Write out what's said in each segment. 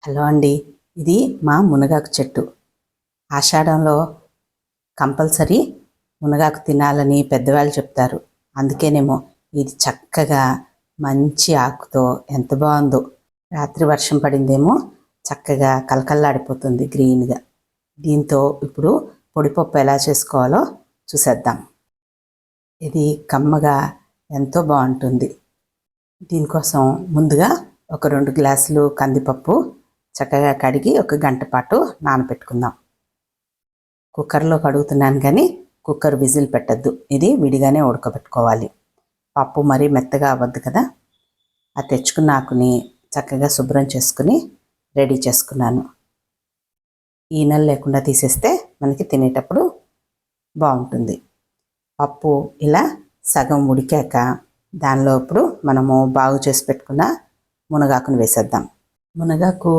Hello అండి. ఇది మా మునగాకు చెట్టు. ఆషాఢంలో కంపల్సరీ మునగాకు తినాలని పెద్దవాళ్ళు చెప్తారు. అందుకేనేమో ఇది చక్కగా మంచి ఆకుతో ఎంత బాగుందో. రాత్రి వర్షం పడిందేమో చక్కగా కలకల్లాడిపోతుంది గ్రీన్గా. దీంతో ఇప్పుడు పొడిపప్పు ఎలా చేసుకోవాలో చూసేద్దాం. ఇది కమ్మగా ఎంతో బాగుంటుంది. దీనికోసం ముందుగా ఒక 2 గ్లాసులు కందిపప్పు చక్కగా కడిగి 1 గంట పాటు నానబెట్టుకుందాం. కుక్కర్లో కడుగుతున్నాను కానీ కుక్కర్ విజిల్ పెట్టద్దు. ఇది విడిగానే ఉడకబెట్టుకోవాలి. పప్పు మరీ మెత్తగా అవ్వద్దు కదా. ఆ తెచ్చుకున్న ఆకుని చక్కగా శుభ్రం చేసుకుని రెడీ చేసుకున్నాను. ఈనెలు లేకుండా తీసేస్తే మనకి తినేటప్పుడు బాగుంటుంది. పప్పు ఇలా సగం ఉడికాక దానిలో ఇప్పుడు మనము బాగు చేసి పెట్టుకున్న మునగాకును వేసేద్దాం. మునగాకు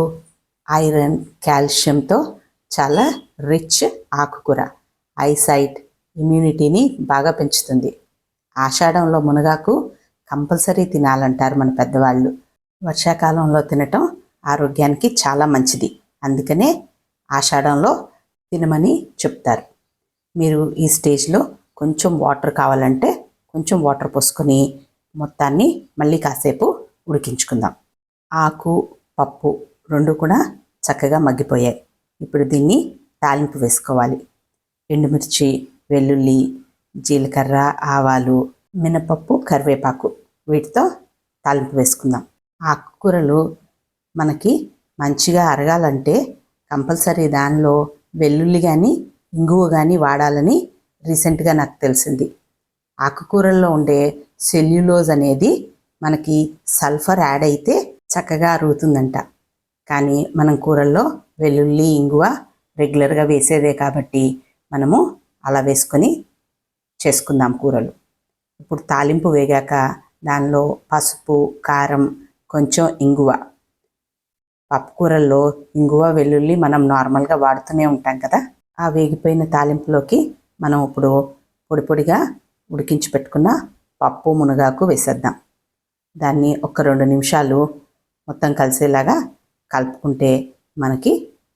ఐరన్, కాల్షియంతో చాలా రిచ్ ఆకుకూర. ఐసైట్, ఇమ్యూనిటీని బాగా పెంచుతుంది. ఆషాఢంలో మునగాకు కంపల్సరీ తినాలంటారు మన పెద్దవాళ్ళు. వర్షాకాలంలో తినటం ఆరోగ్యానికి చాలా మంచిది. అందుకనే ఆషాఢంలో తినమని చెప్తారు. మీరు ఈ స్టేజ్లో కొంచెం వాటర్ కావాలంటే కొంచెం వాటర్ పోసుకొని మొత్తాన్ని మళ్ళీ కాసేపు ఉడికించుకుందాం. ఆకు, పప్పు 2 కూడా చక్కగా మగ్గిపోయాయి. ఇప్పుడు దీన్ని తాలింపు వేసుకోవాలి. ఎండుమిర్చి, వెల్లుల్లి, జీలకర్ర, ఆవాలు, మినపప్పు, కరివేపాకు వీటితో తాలింపు వేసుకుందాం. ఆకుకూరలు మనకి మంచిగా అరగాలంటే కంపల్సరీ దానిలో వెల్లుల్లి కానీ ఇంగువ కానీ వాడాలని రీసెంట్గా నాకు తెలిసింది. ఆకుకూరల్లో ఉండే సెల్యులోజ్ అనేది మనకి సల్ఫర్ యాడ్ అయితే చక్కగా అరుగుతుందంట. కానీ మనం కూరల్లో వెల్లుల్లి, ఇంగువ రెగ్యులర్గా వేసేదే కాబట్టి మనము అలా వేసుకొని చేసుకుందాం కూరలు. ఇప్పుడు తాలింపు వేగాక దానిలో పసుపు, కారం, కొంచెం ఇంగువ. పప్పు కూరల్లో ఇంగువ, వెల్లుల్లి మనం నార్మల్గా వాడుతూనే ఉంటాం కదా. ఆ వేగిపోయిన తాలింపులోకి మనం ఇప్పుడు పొడి పొడిగా ఉడికించి పెట్టుకున్న పప్పు, మునగాకు వేసేద్దాం. దాన్ని ఒక 2 నిమిషాలు మొత్తం కలిసేలాగా కలుపుకుంటే మనకి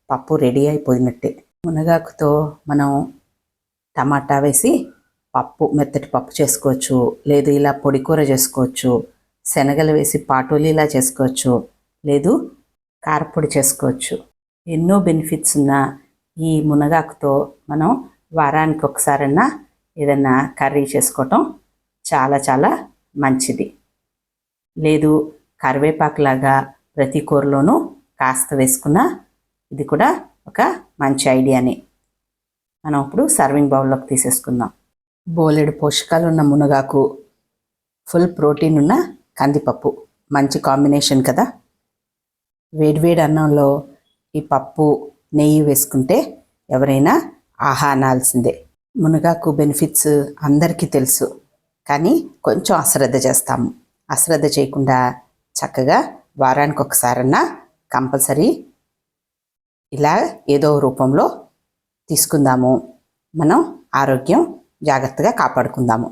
పప్పు రెడీ అయిపోయినట్టే. మునగాకుతో మనం టమాటా వేసి పప్పు, మెత్తటి పప్పు చేసుకోవచ్చు. లేదు ఇలా పొడి కూర చేసుకోవచ్చు. శనగలు వేసి పాటోలీలా చేసుకోవచ్చు. లేదు కారపొడి చేసుకోవచ్చు. ఎన్నో బెనిఫిట్స్ ఉన్న ఈ మునగాకుతో మనం వారానికి ఒకసారన్నా ఏదన్నా కర్రీ చేసుకోవటం చాలా చాలా మంచిది. లేదు కరివేపాకులాగా ప్రతి కూరలోనూ కాస్త వేసుకున్నా ఇది కూడా ఒక మంచి ఐడియానే. మనం ఇప్పుడు సర్వింగ్ బౌల్లోకి తీసేసుకుందాం. బోలెడు పోషకాలు ఉన్న మునగాకు, ఫుల్ ప్రోటీన్ ఉన్న కందిపప్పు మంచి కాంబినేషన్ కదా. వేడివేడి అన్నంలో ఈ పప్పు, నెయ్యి వేసుకుంటే ఎవరైనా ఆహా అనాల్సిందే. మునగాకు బెనిఫిట్స్ అందరికీ తెలుసు, కానీ కొంచెం అశ్రద్ధ చేస్తాము. అశ్రద్ధ చేయకుండా చక్కగా వారానికి ఒకసారన్నా కంపల్సరీ ఇలా ఏదో రూపంలో తీసుకుందాము. మనం ఆరోగ్యం జాగ్రత్తగా కాపాడుకుందాము.